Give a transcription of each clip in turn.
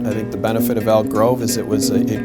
I think the benefit of Elk Grove is it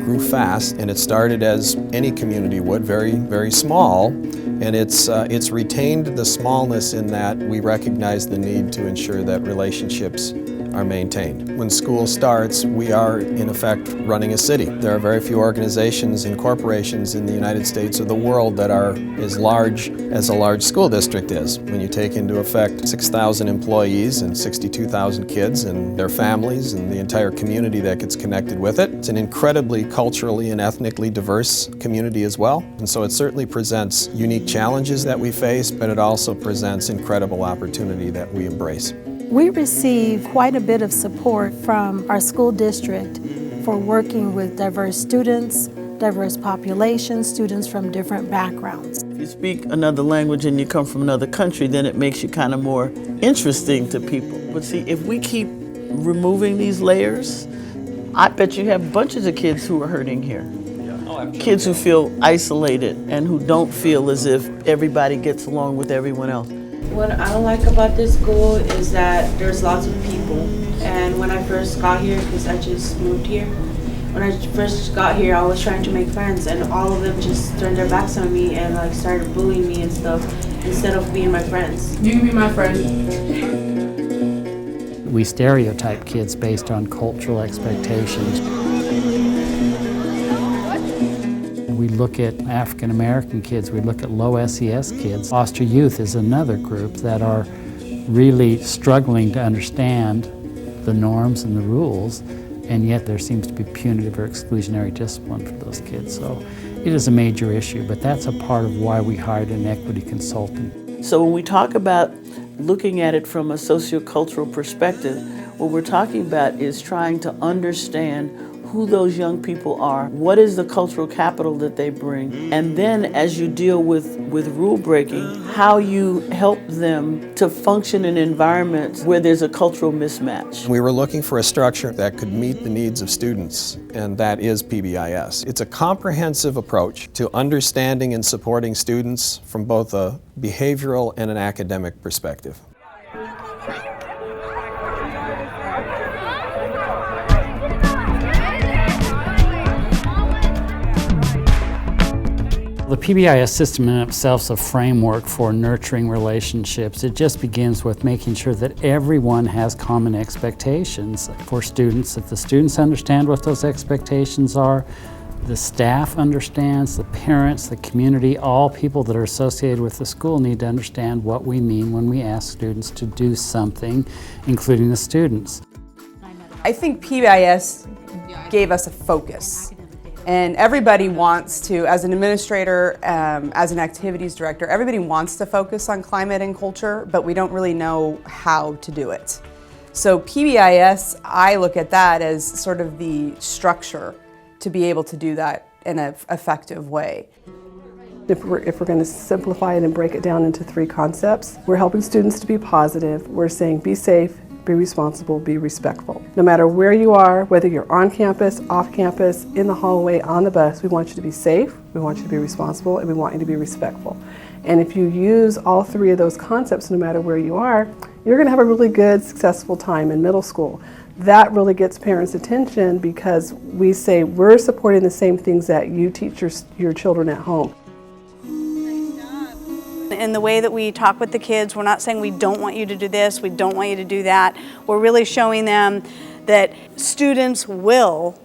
grew fast, and it started as any community would, very, very small, and it's retained the smallness in that we recognize the need to ensure that relationships are maintained. When school starts, we are in effect running a city. There are very few organizations and corporations in the United States or the world that are as large as a large school district is. When you take into effect 6,000 employees and 62,000 kids and their families and the entire community that gets connected with it, it's an incredibly culturally and ethnically diverse community as well. And so it certainly presents unique challenges that we face, but it also presents incredible opportunity that we embrace. We receive quite a bit of support from our school district for working with diverse students, diverse populations, students from different backgrounds. If you speak another language and you come from another country, then it makes you kind of more interesting to people. But see, if we keep removing these layers, I bet you have bunches of kids who are hurting here. Kids who feel isolated and who don't feel as if everybody gets along with everyone else. What I don't like about this school is that there's lots of people, and when I first got here, because I just moved here, when I first got here I was trying to make friends, and all of them just turned their backs on me and like started bullying me and stuff instead of being my friends. You can be my friend. We stereotype kids based on cultural expectations. We look at African American kids, we look at low SES kids. Foster youth is another group that are really struggling to understand the norms and the rules, and yet there seems to be punitive or exclusionary discipline for those kids. So it is a major issue, but that's a part of why we hired an equity consultant. So when we talk about looking at it from a sociocultural perspective, what we're talking about is trying to understand who those young people are, what is the cultural capital that they bring, and then as you deal with rule breaking, how you help them to function in environments where there's a cultural mismatch. We were looking for a structure that could meet the needs of students, and that is PBIS. It's a comprehensive approach to understanding and supporting students from both a behavioral and an academic perspective. The PBIS system in itself is a framework for nurturing relationships. It just begins with making sure that everyone has common expectations for students, that the students understand what those expectations are, the staff understands, the parents, the community, all people that are associated with the school need to understand what we mean when we ask students to do something, including the students. I think PBIS gave us a focus. And everybody wants to, as an administrator, as an activities director, everybody wants to focus on climate and culture, but we don't really know how to do it. So PBIS, I look at that as sort of the structure to be able to do that in an effective way. If we're going to simplify it and break it down into 3 concepts, we're helping students to be positive. We're saying be safe, be responsible, be respectful. No matter where you are, whether you're on campus, off campus, in the hallway, on the bus, we want you to be safe, we want you to be responsible, and we want you to be respectful. And if you use all 3 of those concepts, no matter where you are, you're going to have a really good, successful time in middle school. That really gets parents' attention because we say we're supporting the same things that you teach your children at home. In the way that we talk with the kids, we're not saying we don't want you to do this, we don't want you to do that. We're really showing them that students will,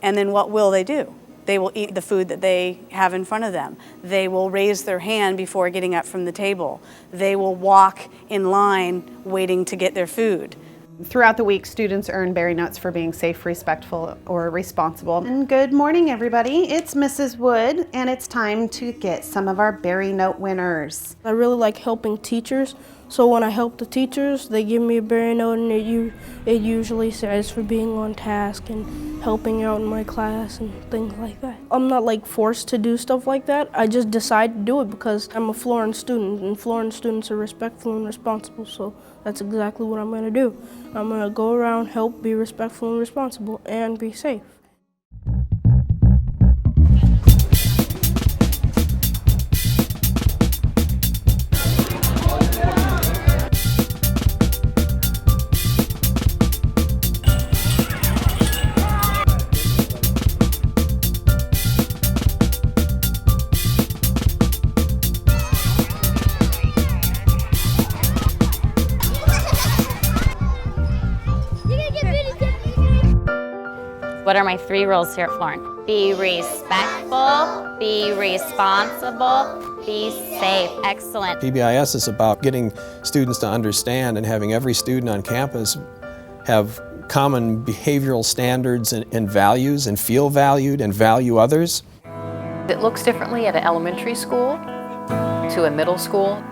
and then what will they do? They will eat the food that they have in front of them. They will raise their hand before getting up from the table. They will walk in line waiting to get their food. Throughout the week, students earn Berry Notes for being safe, respectful, or responsible. And good morning, everybody. It's Mrs. Wood, and it's time to get some of our Berry Note winners. I really like helping teachers, so when I help the teachers, they give me a Berry Note, and it usually says for being on task and helping out in my class and things like that. I'm not like forced to do stuff like that. I just decide to do it because I'm a Florence student, and Florence students are respectful and responsible, so that's exactly what I'm going to do. I'm going to go around, help, be respectful and responsible, and be safe. What are my 3 rules here at Florence? Be respectful, be responsible, be safe. Excellent. PBIS is about getting students to understand and having every student on campus have common behavioral standards and values and feel valued and value others. It looks differently at an elementary school, to a middle school,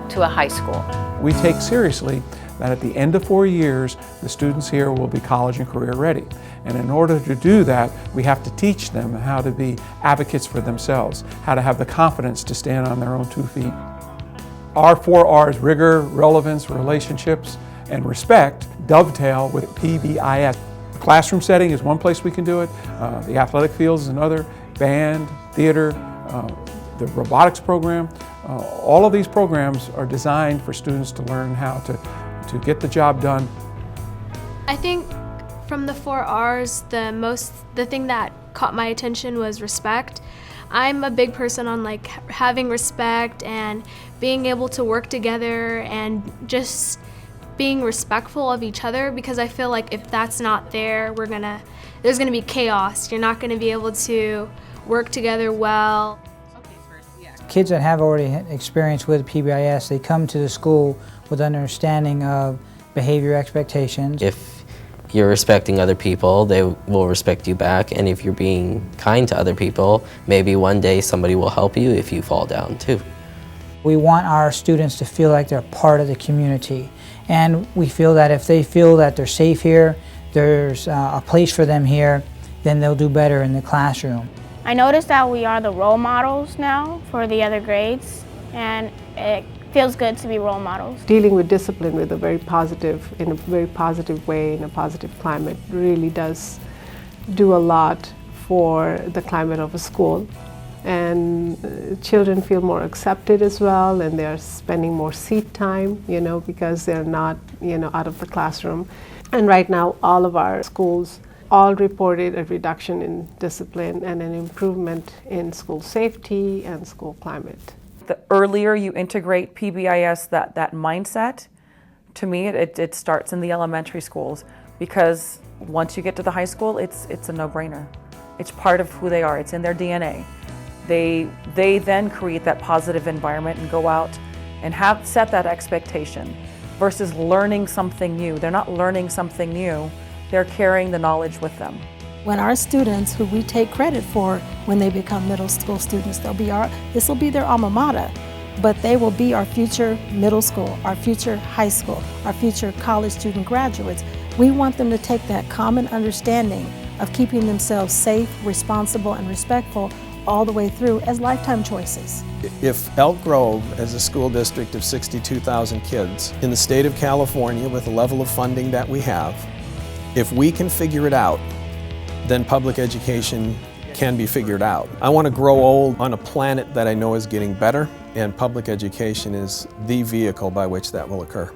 to a high school. We take seriously that at the end of 4 years, the students here will be college and career ready. And in order to do that, we have to teach them how to be advocates for themselves, how to have the confidence to stand on their own 2 feet. Our 4 R's, rigor, relevance, relationships, and respect, dovetail with PBIS. The classroom setting is one place we can do it. The athletic fields is another, band, theater, the robotics program. All of these programs are designed for students to learn how to get the job done. I think from the 4 R's, the thing that caught my attention was respect. I'm a big person on like having respect and being able to work together and just being respectful of each other, because I feel like if that's not there, there's gonna be chaos. You're not gonna be able to work together well. Kids that have already experience with PBIS, they come to the school with understanding of behavior expectations. If you're respecting other people, they will respect you back, and if you're being kind to other people, maybe one day somebody will help you if you fall down too. We want our students to feel like they're part of the community, and we feel that if they feel that they're safe here, there's a place for them here, then they'll do better in the classroom. I noticed that we are the role models now for the other grades, and it feels good to be role models. Dealing with discipline in a very positive way, in a positive climate, really does do a lot for the climate of a school. And children feel more accepted as well, and they're spending more seat time, because they're not, out of the classroom. And right now, all of our schools all reported a reduction in discipline and an improvement in school safety and school climate. The earlier you integrate PBIS, that mindset, to me, it starts in the elementary schools, because once you get to the high school, it's a no-brainer. It's part of who they are. It's in their DNA. They then create that positive environment and go out and set that expectation versus learning something new. They're not learning something new. They're carrying the knowledge with them. When our students, who we take credit for when they become middle school students, this will be their alma mater, but they will be our future middle school, our future high school, our future college student graduates. We want them to take that common understanding of keeping themselves safe, responsible, and respectful all the way through as lifetime choices. If Elk Grove, as a school district of 62,000 kids in the state of California with the level of funding that we have, if we can figure it out, then public education can be figured out. I want to grow old on a planet that I know is getting better, and public education is the vehicle by which that will occur.